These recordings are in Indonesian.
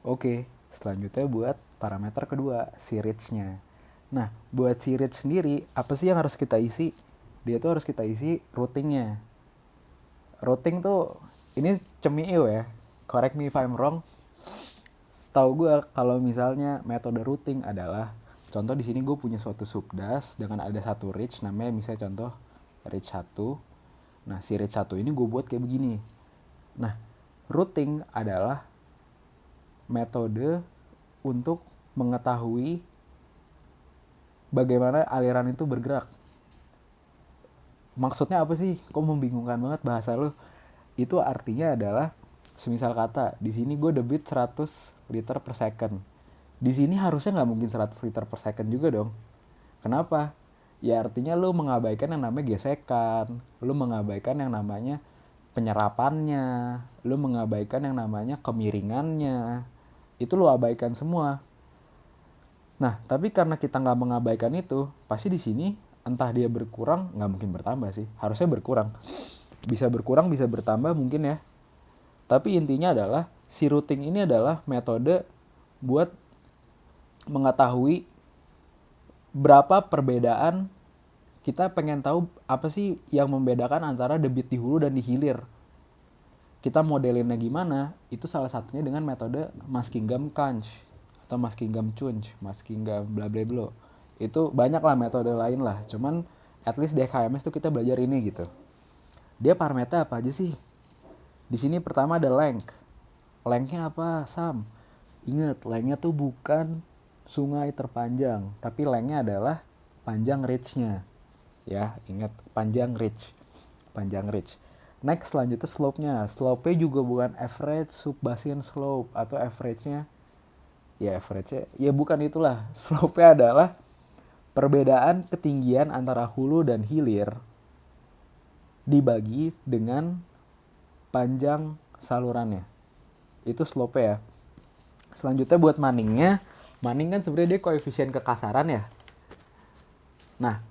Oke, selanjutnya buat parameter kedua, si reach-nya. Nah, buat si reach sendiri, apa sih yang harus kita isi? Dia tuh harus kita isi routingnya. Routing tuh, ini cemil ya, correct me if I'm wrong. Setahu gue kalau misalnya metode routing adalah, contoh di sini gue punya suatu subdas dengan ada satu reach, namanya misalnya contoh reach 1. Nah, si reach 1 ini gue buat kayak begini. Nah, routing adalah metode untuk mengetahui bagaimana aliran itu bergerak. Maksudnya apa sih? Kok membingungkan banget bahasa lu? Itu artinya adalah semisal kata di sini gue debit 100 liter per second. Di sini harusnya nggak mungkin 100 liter per second juga dong. Kenapa? Ya artinya lu mengabaikan yang namanya gesekan, lu mengabaikan yang namanya penyerapannya, lu mengabaikan yang namanya kemiringannya. Itu lu abaikan semua. Nah, tapi karena kita nggak mengabaikan itu, pasti di sini entah dia berkurang, nggak mungkin bertambah sih. Harusnya berkurang. Bisa berkurang, bisa bertambah mungkin ya. Tapi intinya adalah si routing ini adalah metode buat mengetahui berapa perbedaan. Kita pengen tahu apa sih yang membedakan antara debit di hulu dan di hilir. Kita modelinnya gimana? Itu salah satunya dengan metode Muskingum Kunch atau Muskingum Chunch, Muskingum bla bla bla. Itu banyak lah metode lain lah. Cuman at least di HMS tuh kita belajar ini gitu. Dia parameter apa aja sih? Di sini pertama ada length. Lengthnya apa, Sam? Ingat, lengthnya tuh bukan sungai terpanjang, tapi lengthnya adalah panjang reach-nya. Ya, ingat panjang reach. Panjang reach. Next selanjutnya slope-nya. Slope-nya juga bukan average subbasin slope atau average-nya. Ya average-nya, ya bukan itulah. Slope-nya adalah perbedaan ketinggian antara hulu dan hilir dibagi dengan panjang salurannya. Itu slope ya. Selanjutnya buat Manning-nya. Manning kan sebenarnya dia koefisien kekasaran ya. Nah,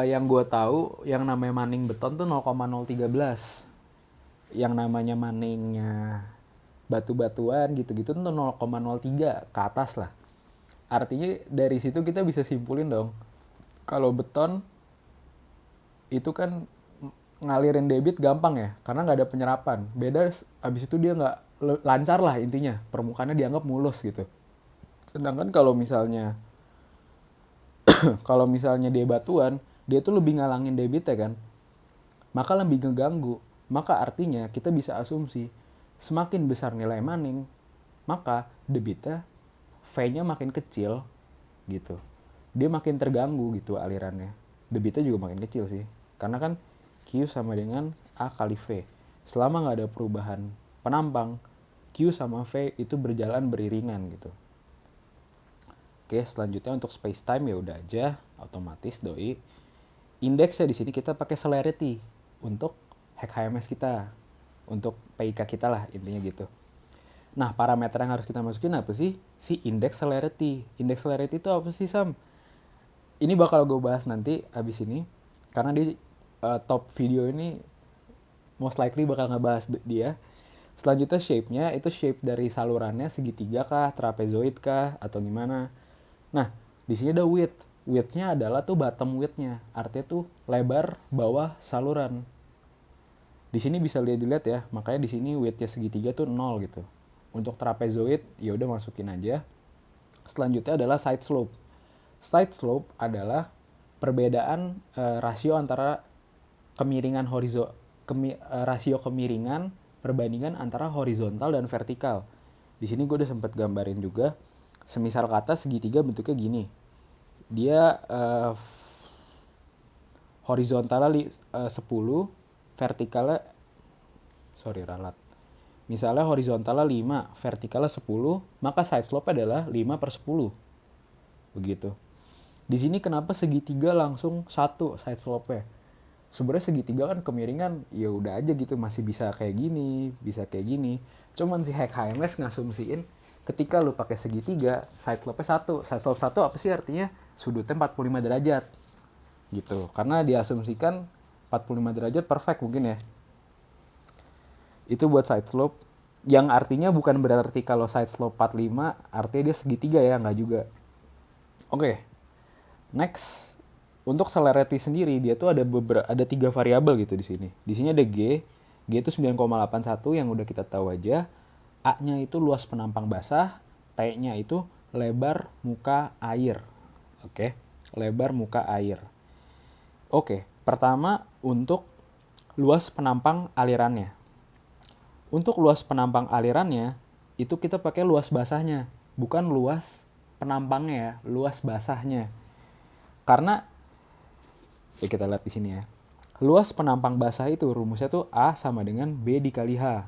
yang gue tahu yang namanya Manning beton tuh 0,013. Yang namanya Manningnya batu-batuan gitu-gitu tuh 0,03 ke atas lah. Artinya dari situ kita bisa simpulin dong. Kalau beton itu kan ngalirin debit gampang ya, karena nggak ada penyerapan. Beda abis itu dia nggak lancar lah intinya, permukaannya dianggap mulus gitu. Sedangkan kalau misalnya dia batuan, dia tuh lebih ngalangin debit ya kan, maka lebih ngeganggu. Maka artinya kita bisa asumsi semakin besar nilai Manning, maka debitnya V-nya makin kecil gitu. Dia makin terganggu gitu alirannya. Debitnya juga makin kecil sih. Karena kan Q sama dengan A kali V. Selama nggak ada perubahan penampang, Q sama V itu berjalan beriringan gitu. Oke, selanjutnya untuk space time ya udah aja otomatis doi. Indeksnya di sini kita pakai celerity untuk hack HMS kita, untuk PIK kita lah intinya gitu. Nah, parameter yang harus kita masukin apa sih? Si index celerity. Index celerity itu apa sih, Sam? Ini bakal gue bahas nanti abis ini, karena di top video ini most likely bakal ngebahas dia. Selanjutnya shape-nya, itu shape dari salurannya segitiga kah, trapezoid kah, atau gimana. Nah, di sini ada width. Width-nya adalah tuh bottom width-nya. Artinya tuh lebar bawah saluran. Di sini bisa dilihat ya, makanya di sini width-nya segitiga tuh 0 gitu. Untuk trapezoid, ya udah masukin aja. Selanjutnya adalah side slope. Side slope adalah perbedaan rasio antara kemiringan rasio kemiringan perbandingan antara horizontal dan vertikal. Di sini gue udah sempat gambarin juga. Semisal kata segitiga bentuknya gini. Dia horizontalnya 10, vertikalnya ralat. Misalnya horizontalnya 5, vertikalnya 10, maka side slope adalah 5/10. Begitu. Di sini kenapa segitiga langsung 1 side slope-nya? Sebenarnya segitiga kan kemiringan ya udah aja gitu, masih bisa kayak gini, bisa kayak gini. Cuman si hack HMS ngasumsiin ketika lu pakai segitiga, side slope-nya 1. Side slope 1 apa sih artinya? Sudutnya 45 derajat. Gitu. Karena diasumsikan 45 derajat perfect mungkin ya. Itu buat side slope. Yang artinya bukan berarti kalau side slope 45 artinya dia segitiga ya, nggak juga. Oke, next. Untuk celerity sendiri dia tuh ada 3 variabel gitu di sini. Di sini ada G. G itu 9,81 yang udah kita tahu aja. A-nya itu luas penampang basah, T-nya itu lebar muka air. Oke, lebar muka air. Oke, pertama untuk luas penampang alirannya. Untuk luas penampang alirannya, itu kita pakai luas basahnya, bukan luas penampangnya ya, luas basahnya. Karena ya kita lihat di sini ya. Luas penampang basah itu rumusnya tuh A sama dengan B dikali H.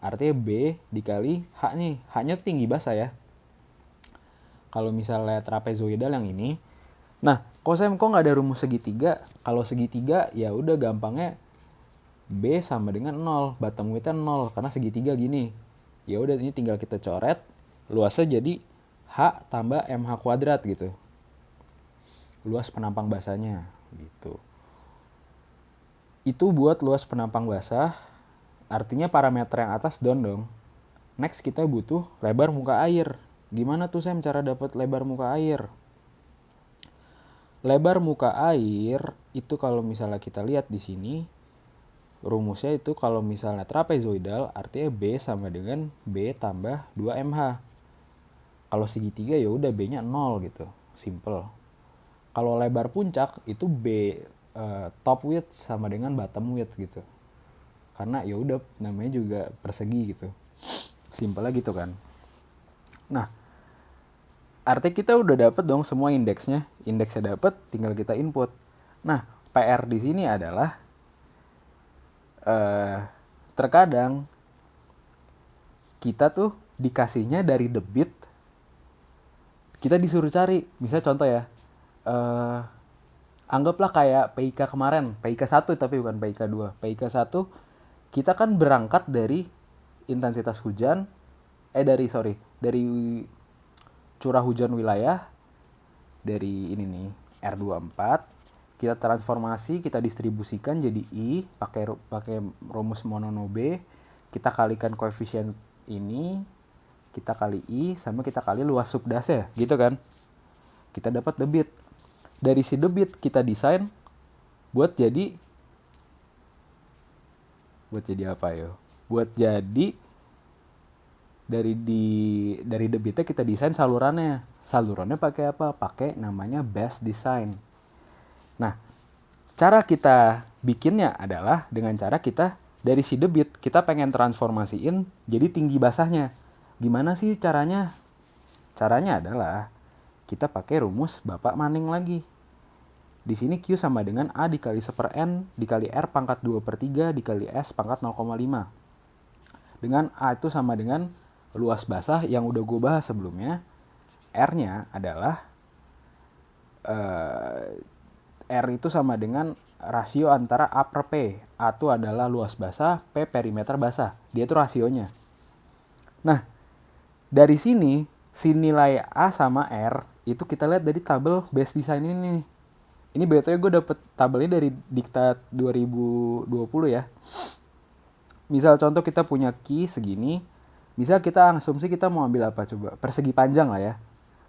Artinya B dikali H nih. H-nya tuh tinggi basah ya. Kalau misalnya trapezoidal yang ini. Nah, kok nggak ada rumus segitiga? Kalau segitiga ya udah gampangnya B sama dengan 0. Bottom width-nya 0 karena segitiga gini. Ya udah ini tinggal kita coret. Luasnya jadi H tambah MH kuadrat gitu. Luas penampang basahnya gitu. Itu buat luas penampang basah. Artinya parameter yang atas down dong. Next kita butuh lebar muka air. Gimana tuh Sam cara dapat lebar muka air? Lebar muka air itu kalau misalnya kita lihat di sini rumusnya itu kalau misalnya trapezoidal artinya B sama dengan B tambah 2MH. Kalau segitiga ya udah B-nya 0 gitu. Simple. Kalau lebar puncak itu B top width sama dengan bottom width gitu. Karena ya udah namanya juga persegi gitu. Simpelnya gitu kan. Nah, artinya kita udah dapet dong semua indeksnya. Indeksnya dapet, tinggal kita input. Nah, PR di sini adalah terkadang kita tuh dikasihnya dari debit, kita disuruh cari. Misalnya contoh ya, anggaplah kayak PIK kemarin, PIK 1 tapi bukan PIK 2. PIK 1 kita kan berangkat dari intensitas hujan, dari curah hujan wilayah, dari ini nih, R24. Kita transformasi, kita distribusikan jadi I, pakai rumus Mononobe. Kita kalikan koefisien ini, kita kali I, sama kita kali luas subdasnya, gitu kan. Kita dapat debit. Dari si debit kita desain buat jadi apa yo? Buat jadi dari debitnya kita desain salurannya. Salurannya pakai apa? Pakai namanya best design. Nah, cara kita bikinnya adalah dengan cara kita dari si debit kita pengen transformasiin jadi tinggi basahnya. Gimana sih caranya? Caranya adalah kita pakai rumus Bapak Maning lagi. Di sini Q sama dengan A dikali 1/N dikali R pangkat 2/3 dikali S pangkat 0,5. Dengan A itu sama dengan luas basah yang udah gue bahas sebelumnya. R-nya adalah R itu sama dengan rasio antara A per P. A itu adalah luas basah, P perimeter basah. Dia itu rasionya. Nah, dari sini, si nilai A sama R itu kita lihat dari tabel base design ini. Ini BTW gue dapet tabelnya dari Diktat 2020 ya. Misal contoh kita punya Q segini. Misal kita asumsi kita mau ambil apa coba? Persegi panjang lah ya.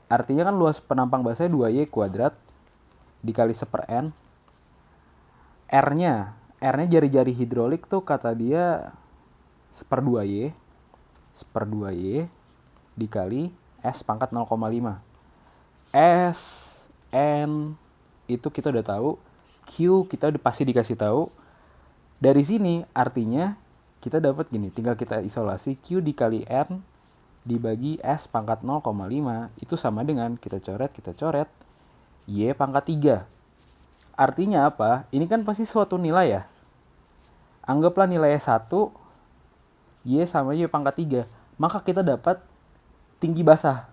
Artinya kan luas penampang basahnya 2Y kuadrat dikali 1/N. R-nya jari-jari hidrolik tuh kata dia 1/2Y. 1/2Y dikali S pangkat 0,5. S, N, itu kita udah tahu. Q kita udah pasti dikasih tahu. Dari sini artinya kita dapat gini, tinggal kita isolasi Q dikali N dibagi S pangkat 0,5 itu sama dengan kita coret Y pangkat 3. Artinya apa? Ini kan pasti suatu nilai ya. Anggaplah nilainya 1, Y sama Y pangkat 3. Maka kita dapat tinggi basah.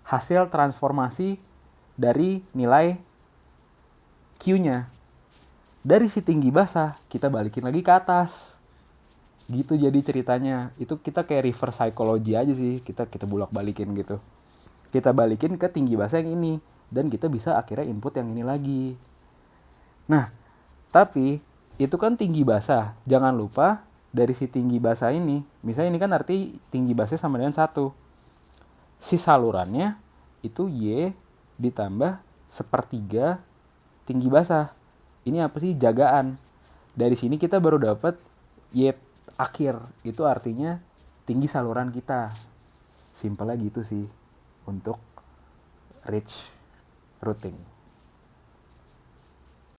Hasil transformasi dari nilai Q-nya. Dari si tinggi basah, kita balikin lagi ke atas. Gitu jadi ceritanya. Itu kita kayak reverse psychology aja sih. Kita bolak-balikin gitu. Kita balikin ke tinggi basah yang ini. Dan kita bisa akhirnya input yang ini lagi. Nah, tapi itu kan tinggi basah. Jangan lupa dari si tinggi basah ini, misalnya ini kan arti tinggi basahnya sama dengan 1. Si salurannya itu Y ditambah 1/3 tinggi basah. Ini apa sih? Jagaan. Dari sini kita baru dapat Y akhir. Itu artinya tinggi saluran kita. Simpelnya gitu sih untuk ridge routing.